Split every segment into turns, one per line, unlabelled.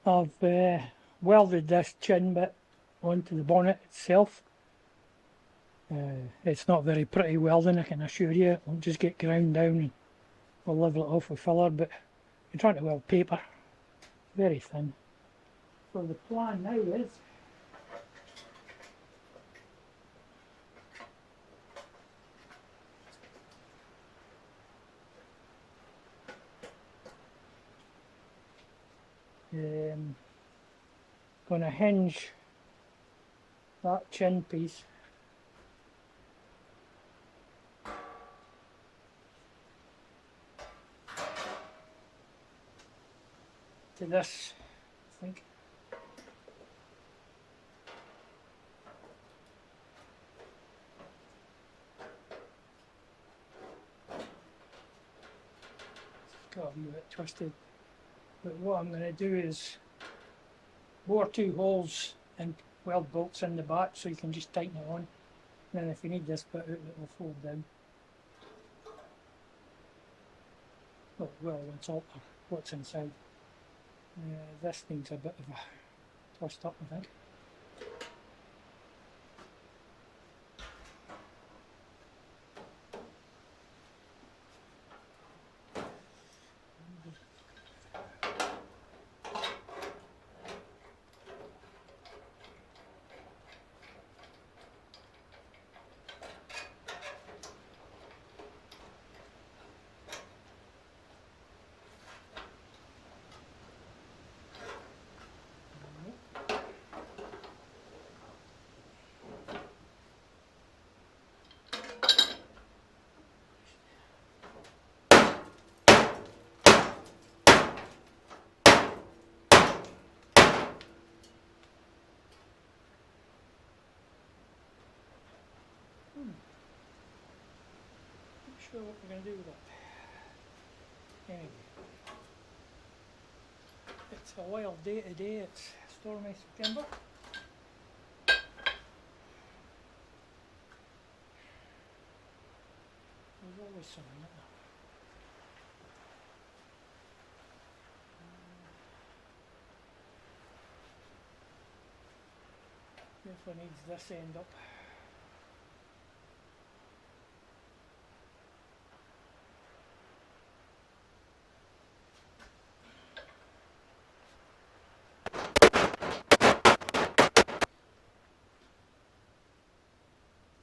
I've welded this chin bit onto the bonnet itself. It's not very pretty welding, I can assure you. It'll just get ground down and we'll level it off with filler, but you're trying to weld paper, very thin. So the plan now is going to hinge that chin piece to this, I think. It's got a wee bit twisted, but what I'm going to do is bore 2 holes and weld bolts in the back so you can just tighten it on. And then if you need this bit out, it will fold down. Well, on top of what's inside. This needs a bit of a twist up, I think. Not sure what we're going to do with that. Anyway, it's a wild day today, it's stormy September. There's always something, isn't there? Definitely needs this end up.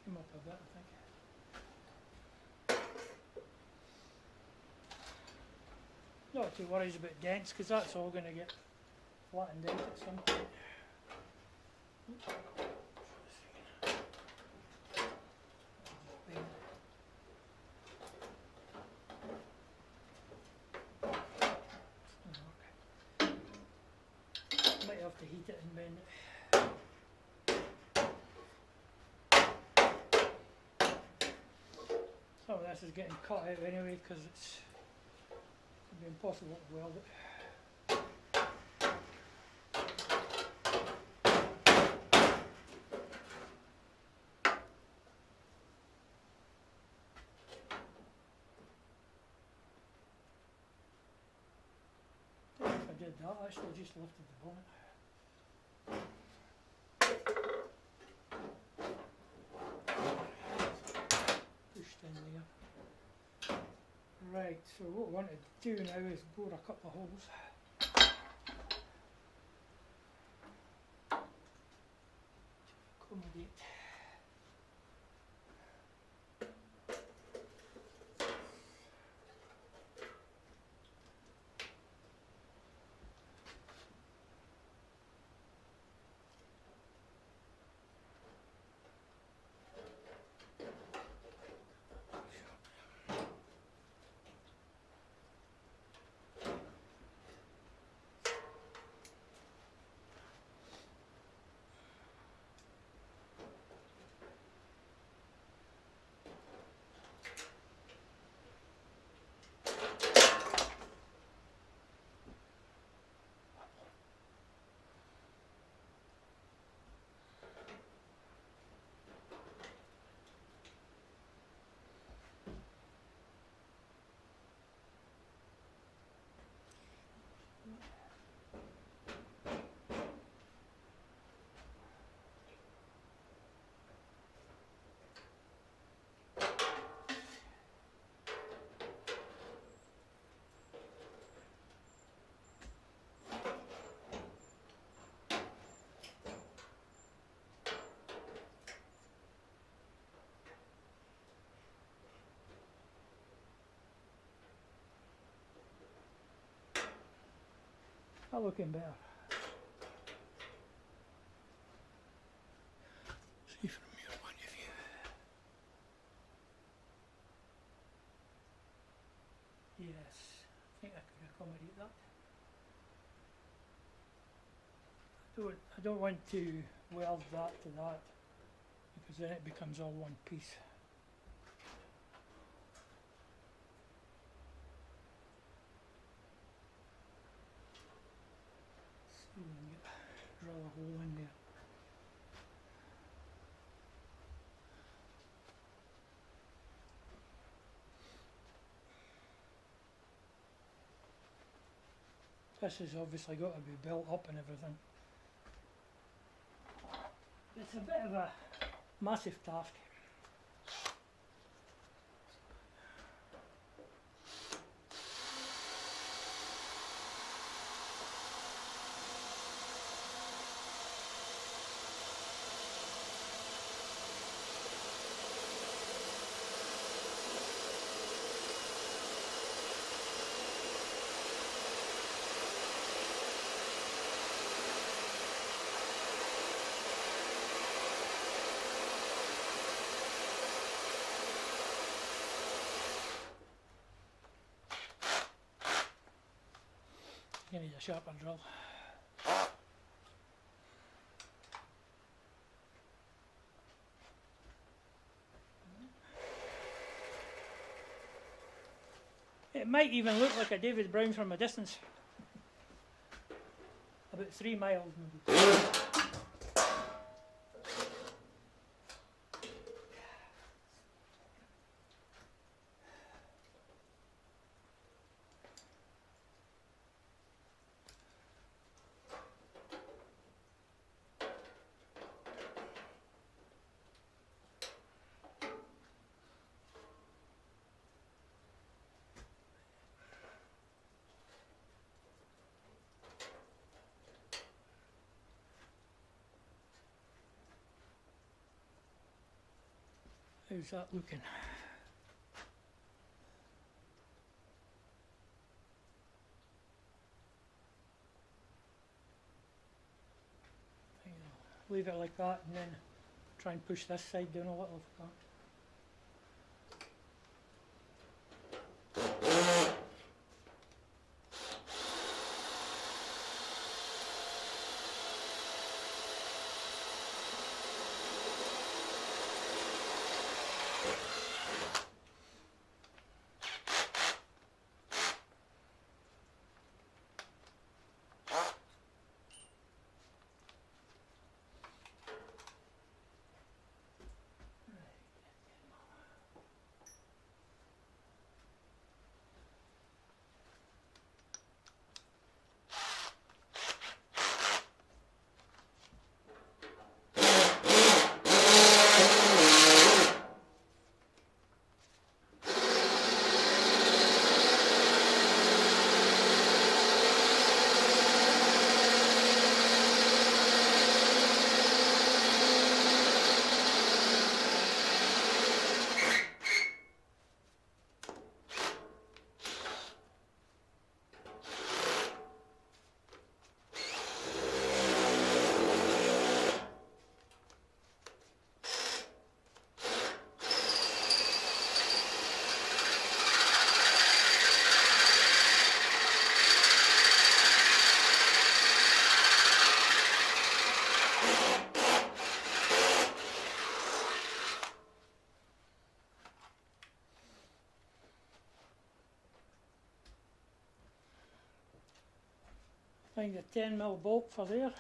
Came up a bit, I think. Not too worried about dents because that's all going to get flattened out at some point. Oops. Might have to heat it and bend it. Some of this is getting cut out anyway because it's going to be impossible to weld it. If I did that, I actually just lifted the bonnet. Pushed in there. Right, so what we want to do now is bore a couple of holes. Accommodate. that looking better? See from your point of view. Yes, I think I could accommodate that. I don't want to weld that to that, because then it becomes all one piece. See if we can drill a hole in there. This has obviously got to be built up and everything. It's a bit of a massive task. You need a sharper drill. It might even look like a David Brown from a distance. About 3 miles maybe. How's that looking? Leave it like that and then try and push this side down a little. Find a 10mm bolt for there.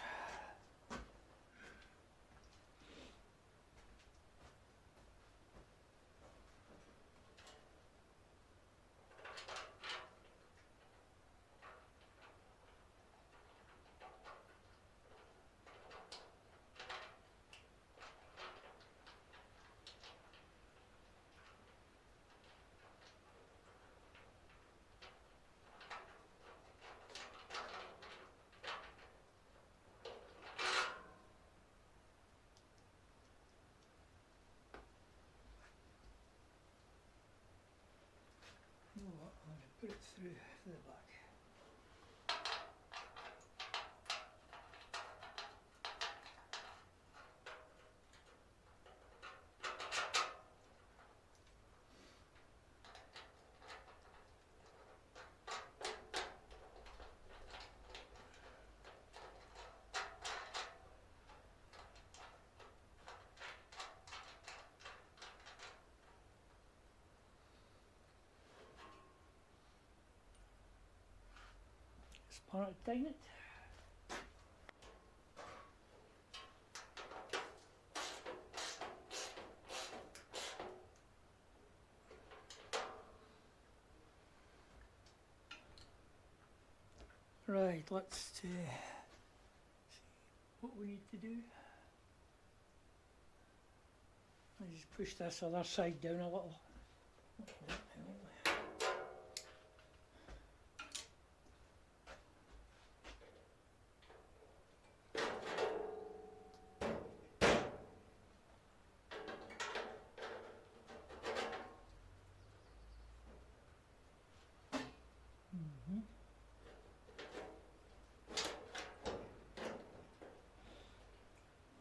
You know what, I'm going to put it through the back. on it to tighten it. Right, let's see what we need to do. I just push this other side down a little.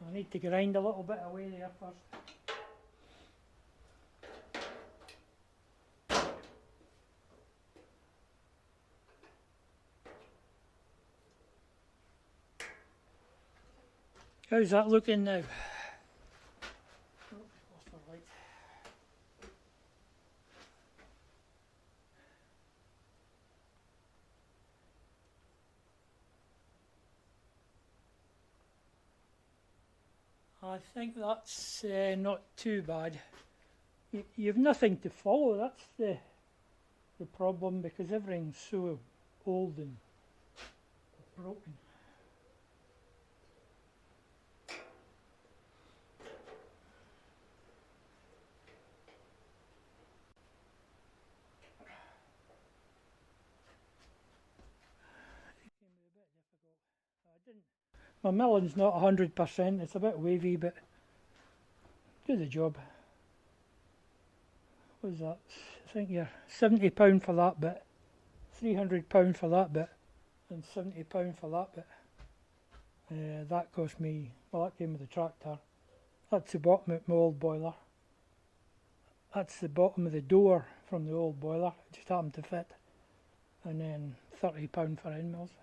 I need to grind a little bit away there first. How's that looking now? Oh, lost my light. I think that's not too bad. You've nothing to follow, that's the problem, because everything's so old and broken. My milling's not 100%, it's a bit wavy, but do the job. What was that? I think you're £70 for that bit, £300 for that bit, and £70 for that bit. That cost me, well, that came with the tractor. That's the bottom of my old boiler. That's the bottom of the door from the old boiler, it just happened to fit. And then £30 for end mills.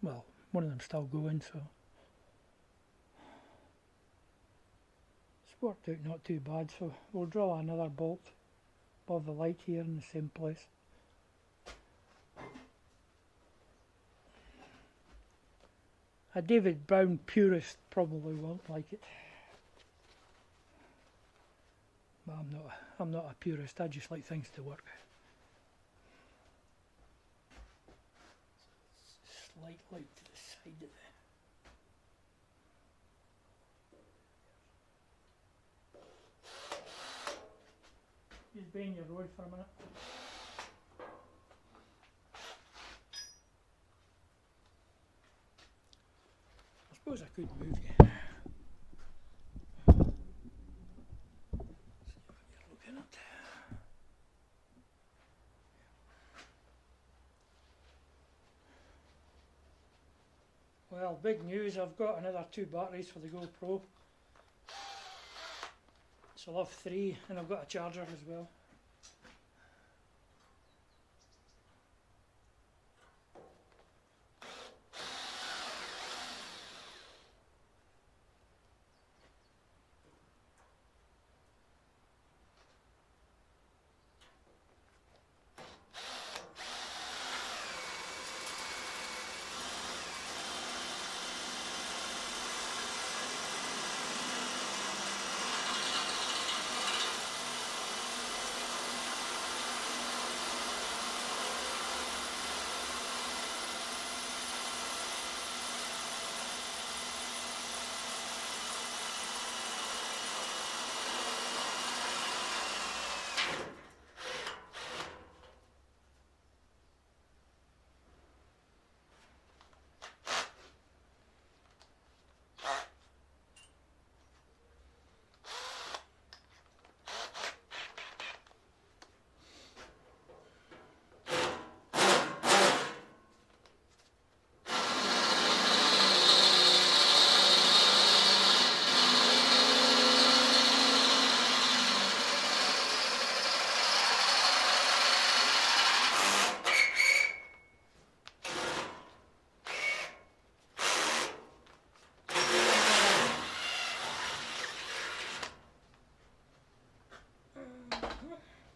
Well, one of them's still going, so it's worked out not too bad. So we'll draw another bolt above the light here in the same place. A David Brown purist probably won't like it, but I'm not a purist. I just like things to work. Slight light to the side of the just bend your road for a minute. I suppose I could move you. See what you're looking at. Well, big news, I've got another 2 batteries for the GoPro. So I'll have 3, and I've got a charger as well.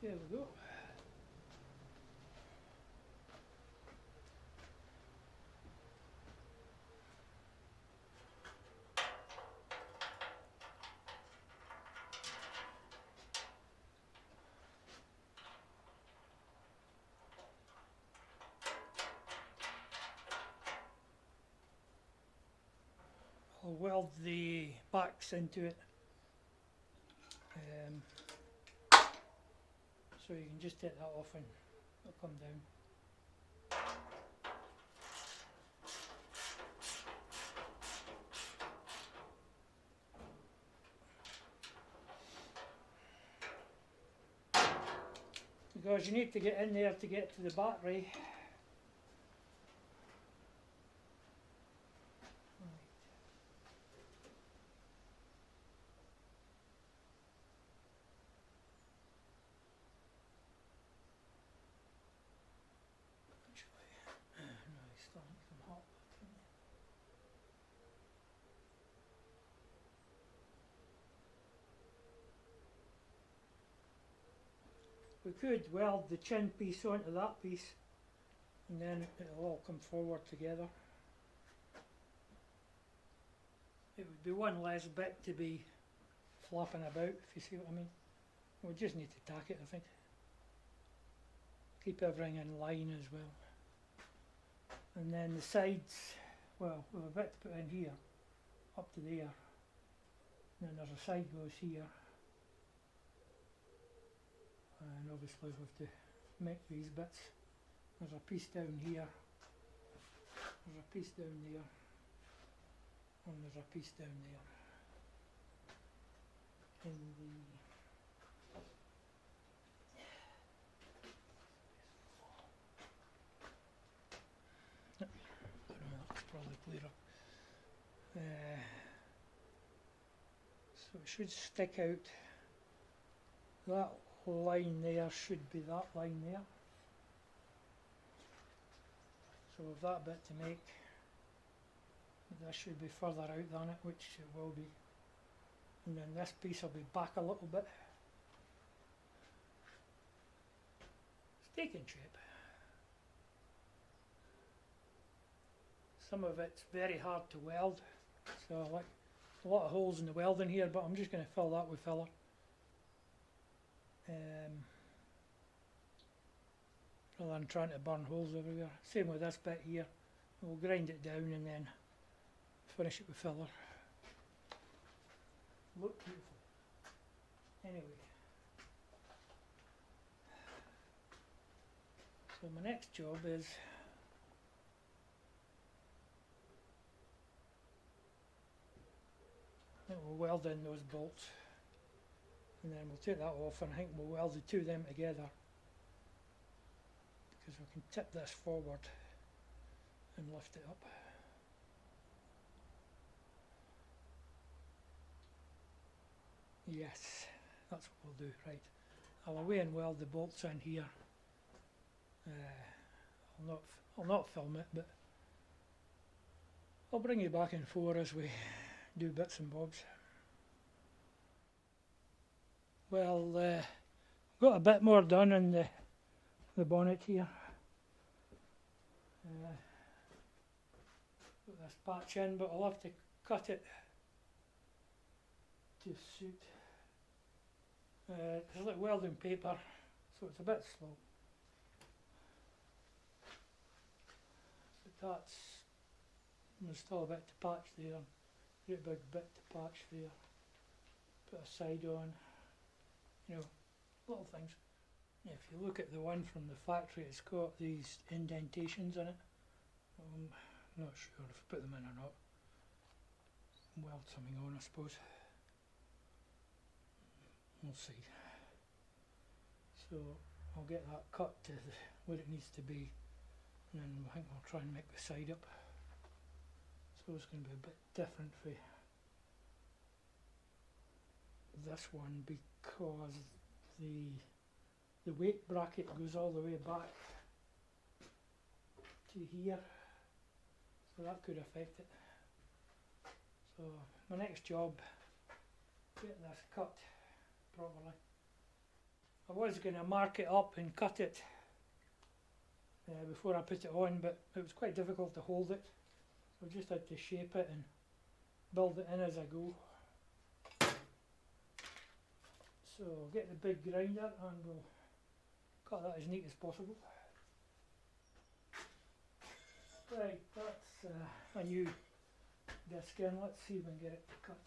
There we go. I'll weld the backs into it. So you can just take that off and it'll come down. Because you need to get in there to get to the battery. We could weld the chin piece onto that piece and then it'll all come forward together. It would be one less bit to be flapping about, if you see what I mean. We just need to tack it, I think. Keep everything in line as well. And then the sides, well, we've a bit to put in here, up to there. And then there's a side goes here. And obviously we have to make these bits. There's a piece down here, there's a piece down there, and there's a piece down there. In the that's probably clearer. So it should stick out. That line there should be that line there. So we've that bit to make. This should be further out than it, which it will be. And then this piece will be back a little bit. It's taking shape. Some of it's very hard to weld, so like a lot of holes in the welding here, but I'm just going to fill that with filler. Rather than trying to burn holes everywhere. Same with this bit here. We'll grind it down and then finish it with filler. Look beautiful. Anyway. So my next job is we'll weld in those bolts. And then we'll take that off and I think we'll weld the two of them together. Because we can tip this forward and lift it up. Yes, that's what we'll do, right. I'll away and weld the bolts in here. I'll not film it, but I'll bring you back and forth as we do bits and bobs. Well, got a bit more done in the bonnet here. Put this patch in, but I'll have to cut it to suit. It's like welding paper, so it's a bit slow. But there's still a bit to patch there. Great big bit to patch there. Put a side on. You know, little things. If you look at the one from the factory, it's got these indentations in it. I'm not sure if I put them in or not. Weld something on, I suppose. We'll see. So I'll get that cut to where it needs to be, and then I think I'll try and make the side up. So it's going to be a bit different for this one because the weight bracket goes all the way back to here, so that could affect it. So my next job, get this cut properly. I was going to mark it up and cut it before I put it on, but it was quite difficult to hold it, so I just had to shape it and build it in as I go. So I'll get the big grinder and we'll cut that as neat as possible. Right, that's a new disc in. Let's see if we can get it to cut.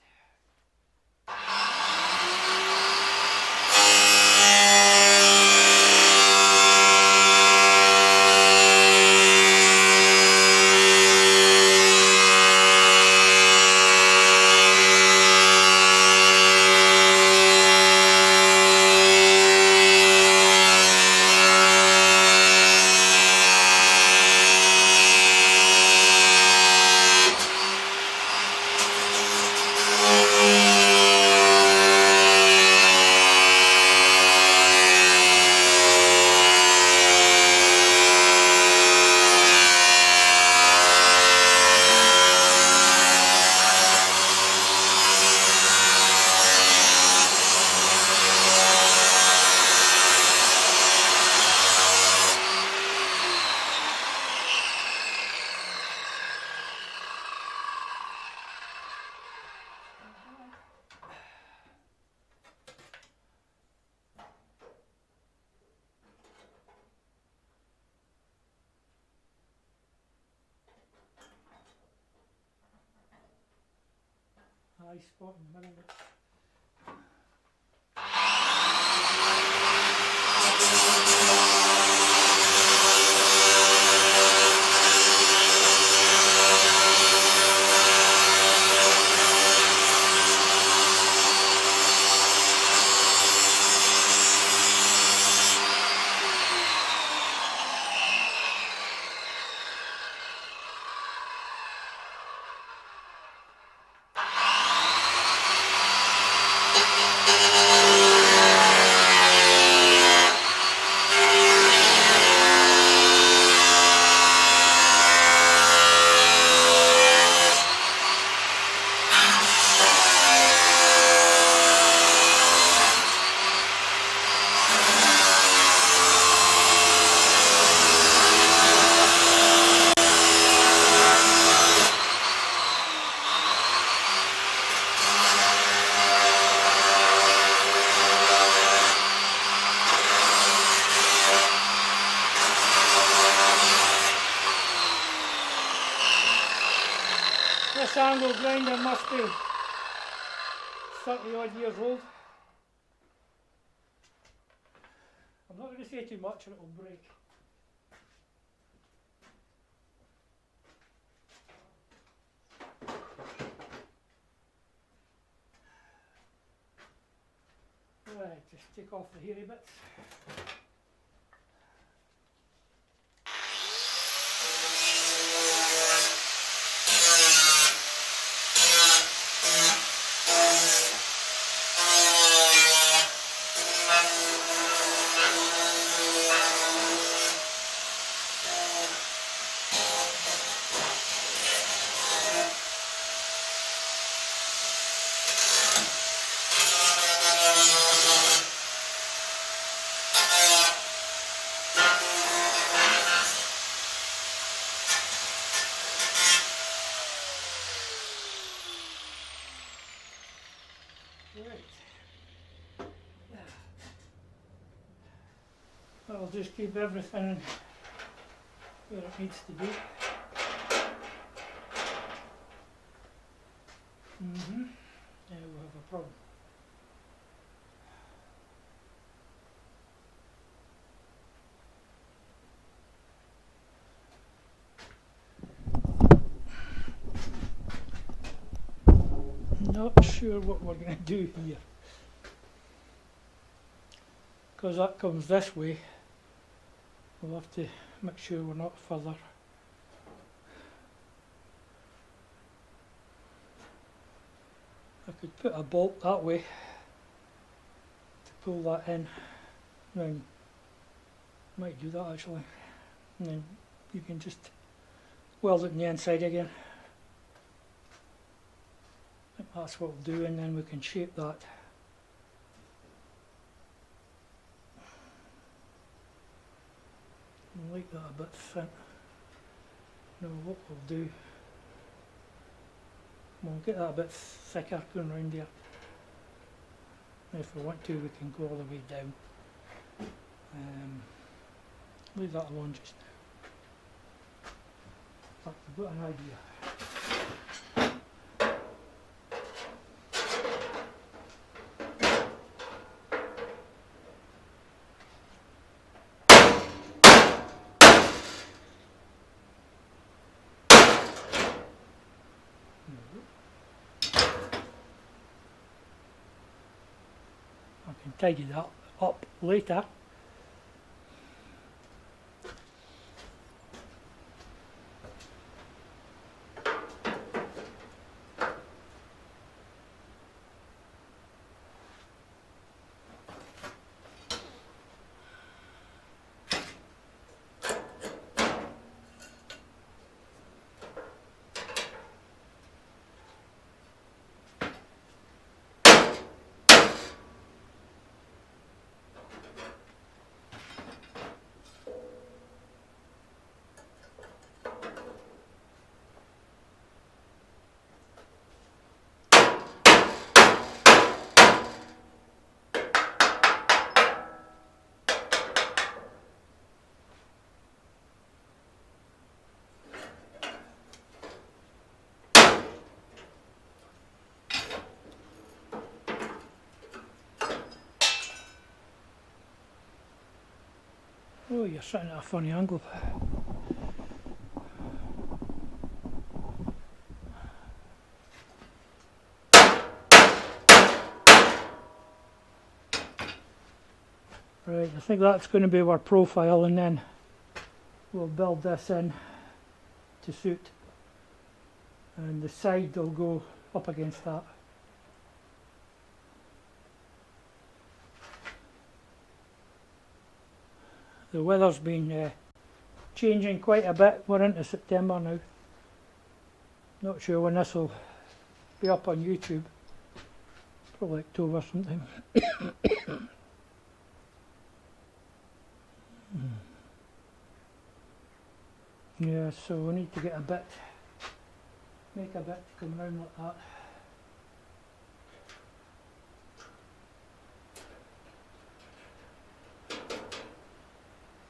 High spot in the middle. This angle grinder must be 30 odd years old. I'm not going to say too much or it will break. Right, just take off the hairy bits. I'll just keep everything where it needs to be. Now we'll have a problem. Not sure what we're going to do here, because that comes this way. We'll have to make sure we're not further. I could put a bolt that way to pull that in. Then might do that actually, and then you can just weld it on the inside again. I think that's what we'll do, and then we can shape that. I like that a bit thin. Now what we'll do, we'll get that a bit thicker going round there. If we want to, we can go all the way down. Leave that alone just now. But I've got an idea. tidy that up later. Oh, you're sitting at a funny angle. Right, I think that's going to be our profile, and then we'll build this in to suit, and the side will go up against that. The weather's been changing quite a bit. We're into September now. Not sure when this will be up on YouTube. Probably October sometime. Yeah, so we need to get a bit, make a bit to come round like that.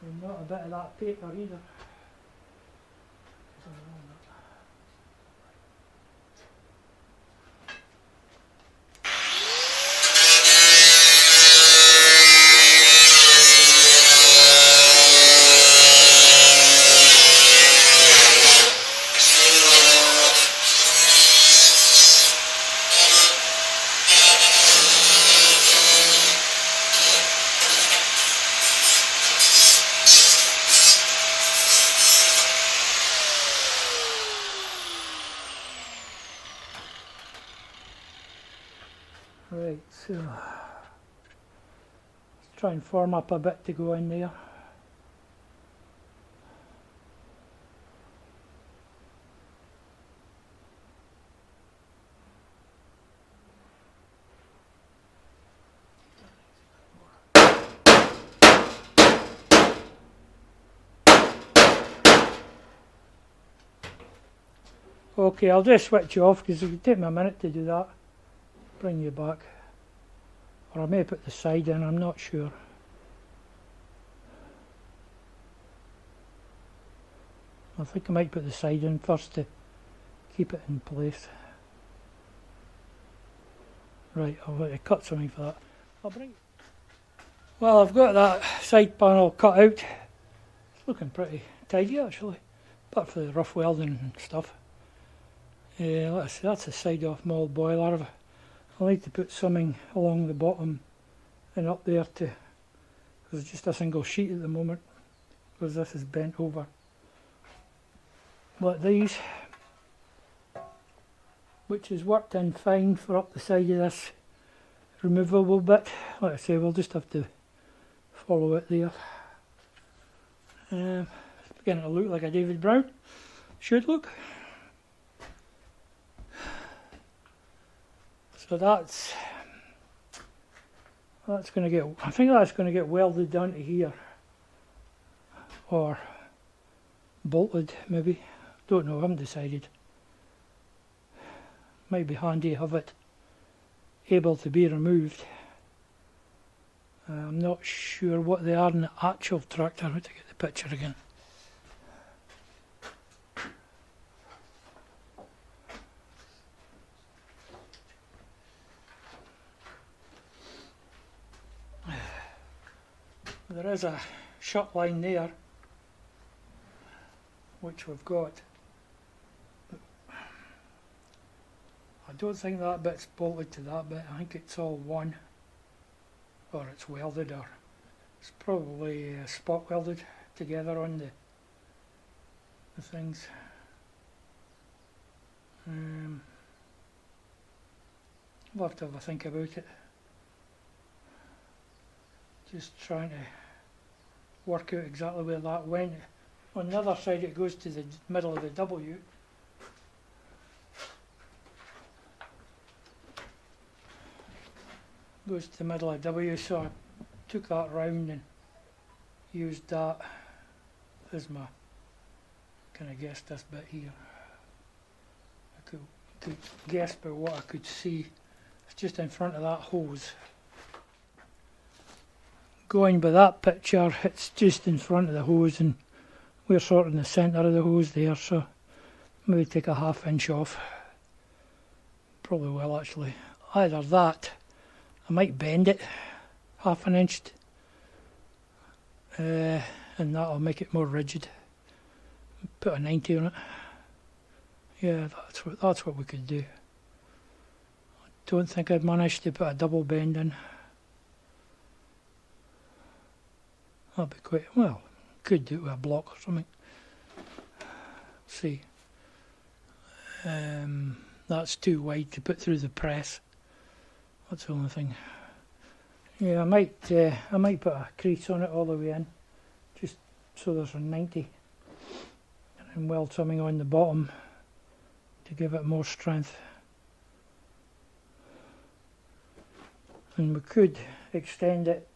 And not a bit of that paper either. Right, so let's try and form up a bit to go in there. Okay, I'll just switch you off because it will take me a minute to do that. Bring you back. Or I may put the side in, I'm not sure. I think I might put the side in first to keep it in place. Right, I'll have to cut something for that. I'll bring. Well, I've got that side panel cut out. It's looking pretty tidy actually, apart for the rough welding and stuff. Let's see, that's a side off mould boiler. I'll need to put something along the bottom and up there to, because it's just a single sheet at the moment, because this is bent over. Like these, which is worked in fine for up the side of this removable bit. Like I say, we'll just have to follow it there. It's beginning to look like a David Brown. Should look. So that's going to get, I think that's going to get welded down to here, or bolted maybe, don't know, I haven't decided. Might be handy to have it able to be removed. I'm not sure what they are in the actual tractor. I have to get the picture again. There is a shut line there, which we've got. I don't think that bit's bolted to that bit, I think it's all one. or it's welded, or it's probably spot welded together on the things. I'll have to have a think about it. Just trying to work out exactly where that went. On the other side it goes to the middle of the W. Goes to the middle of W, so I took that round and used that as my kind of guess this bit here. I could guess by what I could see. It's just in front of that hose. Going by that picture, it's just in front of the hose, and we're sort of in the centre of the hose there, so maybe take a ½ inch off. Probably will actually. Either that, I might bend it ½ inch, and that'll make it more rigid. Put a 90 on it. Yeah, that's what we could do. I don't think I'd manage to put a double bend in. That'd be quite, well, could do it with a block or something. See. That's too wide to put through the press. That's the only thing. Yeah, I might put a crease on it all the way in, just so there's a 90, and weld something on the bottom to give it more strength. And we could extend it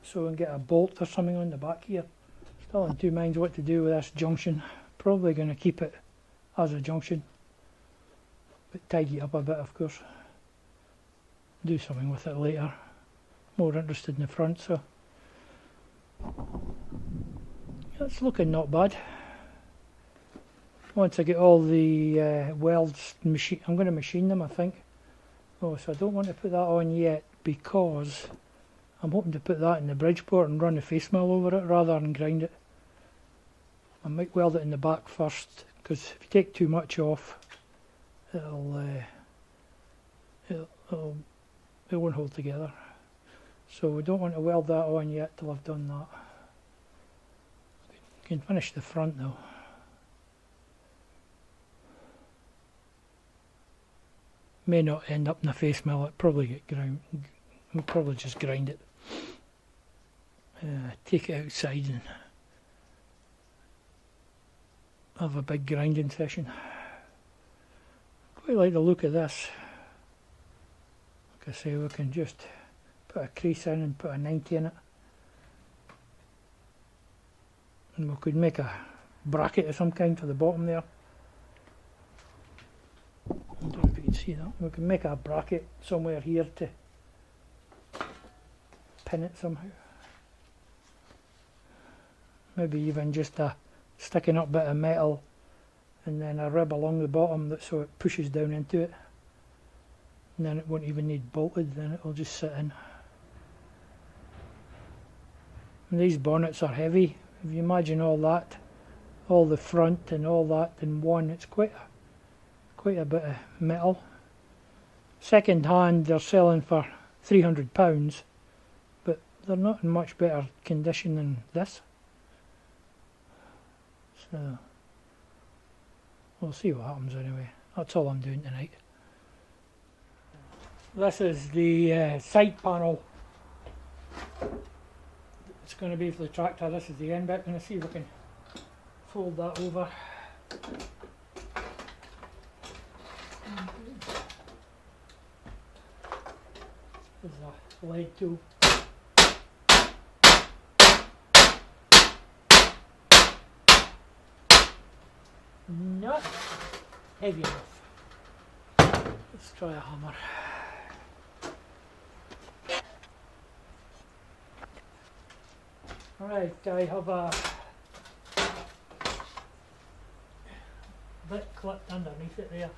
so we can get a bolt or something on the back here. Still in two minds what to do with this junction. Probably going to keep it as a junction, but tidy it up a bit, of course. Do something with it later. More interested in the front, so it's looking not bad. Once I get all the welds machine, I'm going to machine them, I think. Oh, so I don't want to put that on yet because I'm hoping to put that in the Bridgeport and run the face mill over it rather than grind it. I might weld it in the back first, because if you take too much off, it won't hold together. So we don't want to weld that on yet till I've done that. Can finish the front though. May not end up in the face mill, it'll probably get ground. We'll probably just grind it. Take it outside and have a big grinding session. Quite like the look of this. Like I say, we can just put a crease in and put a 90 in it. And we could make a bracket of some kind for the bottom there. I don't know if you can see that. We can make a bracket somewhere here to pin it somehow. Maybe even just a sticking up bit of metal and then a rib along the bottom so it pushes down into it. And then it won't even need bolted, then it will just sit in. And these bonnets are heavy. If you imagine all that, all the front and all that in one, it's quite a bit of metal. Second hand they're selling for £300, but they're not in much better condition than this. So we'll see what happens anyway. That's all I'm doing tonight. This is the side panel. It's going to be for the tractor. This is the end bit. I'm going to see if we can fold that over. This is a lead tool. Not heavy enough. Let's try a hammer. Right, I have a bit clipped underneath it there.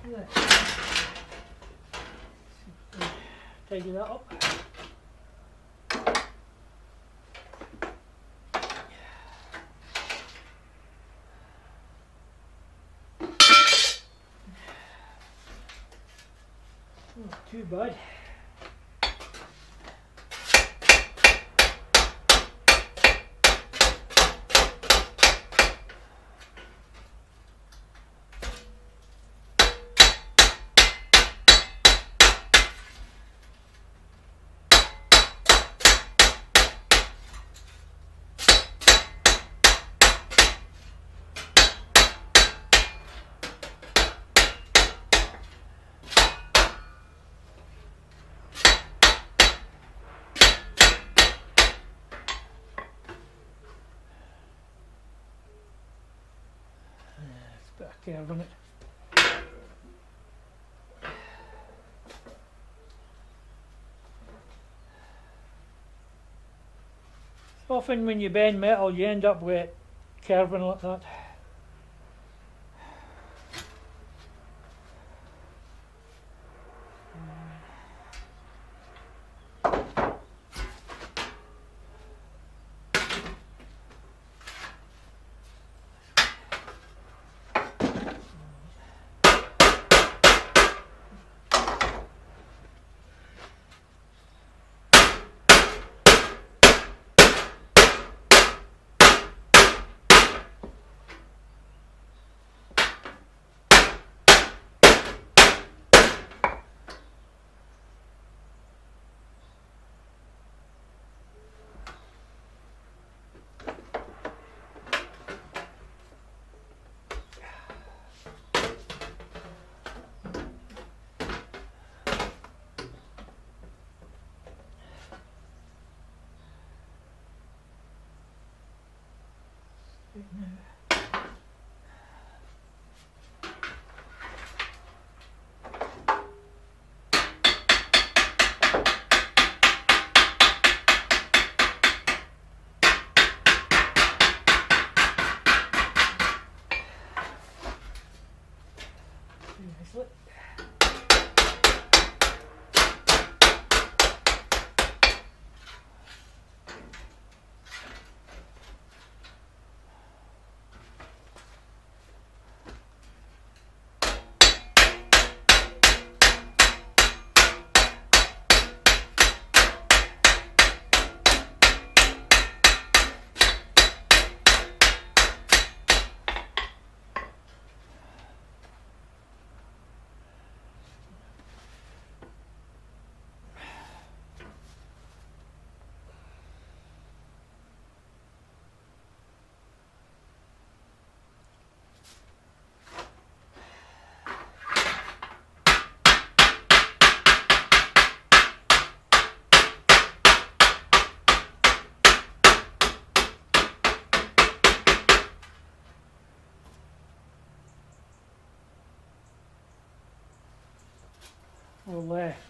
There. Tidy that up. Not too bad. Bit of curve on it. Often when you bend metal you end up with it curving like that. Nicely.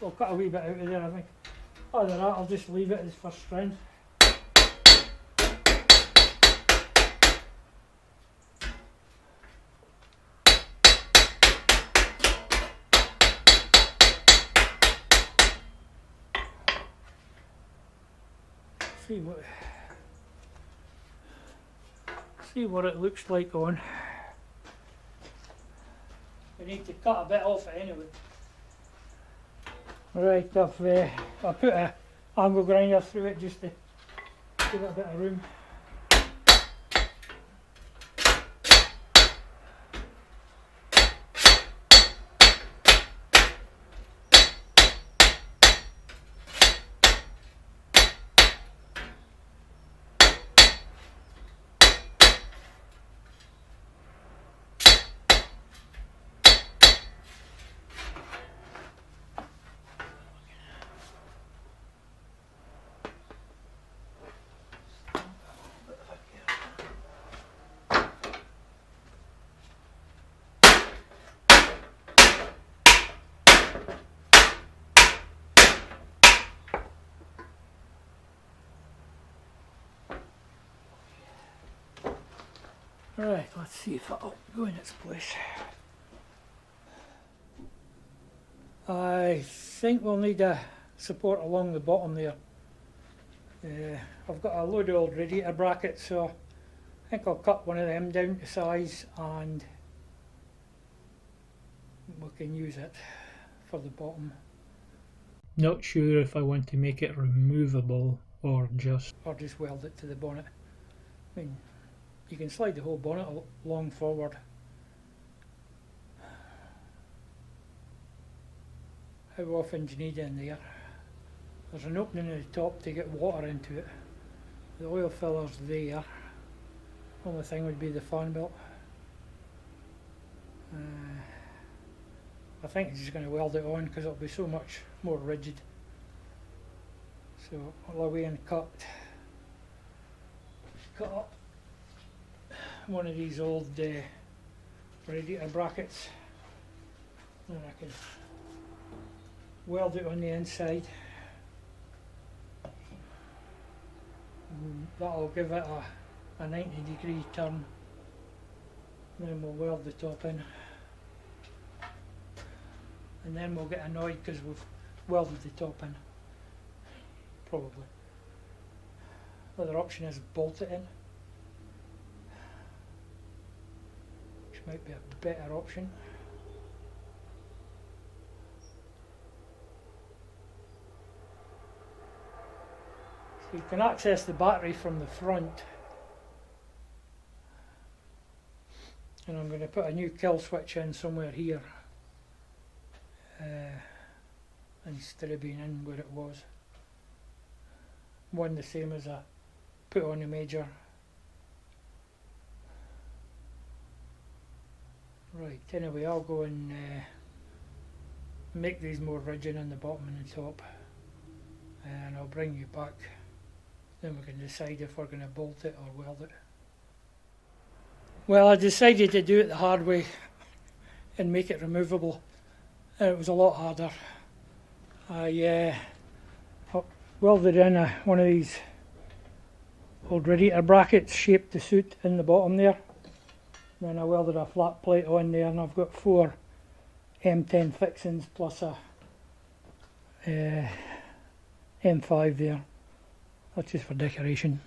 We'll cut a wee bit out of there, I think. Other than that, I'll just leave it as first strand. See what it looks like on. We need to cut a bit off it anyway. Right, I put a angle grinder through it just to give it a bit of room. Right, let's see if it'll go in its place. I think we'll need a support along the bottom there. I've got a load of old radiator brackets, so I think I'll cut one of them down to size and we can use it for the bottom. Not sure if I want to make it removable or just weld it to the bonnet. I mean, you can slide the whole bonnet along forward. How often do you need in there? There's an opening at the top to get water into it. The oil filler's there. Only thing would be the fan belt. I think I'm just going to weld it on because it'll be so much more rigid. So I'll away and cut up one of these old radiator brackets, and I can weld it on the inside. And that'll give it a 90-degree turn. Then we'll weld the top in. And then we'll get annoyed because we've welded the top in. Probably. The other option is bolt it in, which might be a better option. So you can access the battery from the front. And I'm going to put a new kill switch in somewhere here. Instead of being in where it was. One the same as I put on the major. Right, anyway, I'll go and make these more rigid on the bottom and the top, and I'll bring you back. Then we can decide if we're going to bolt it or weld it. Well, I decided to do it the hard way and make it removable. It was a lot harder. I welded in one of these old radiator brackets shaped to suit in the bottom there. Then I welded a flat plate on there, and I've got 4 M10 fixings plus a M5 there. That's just for decoration.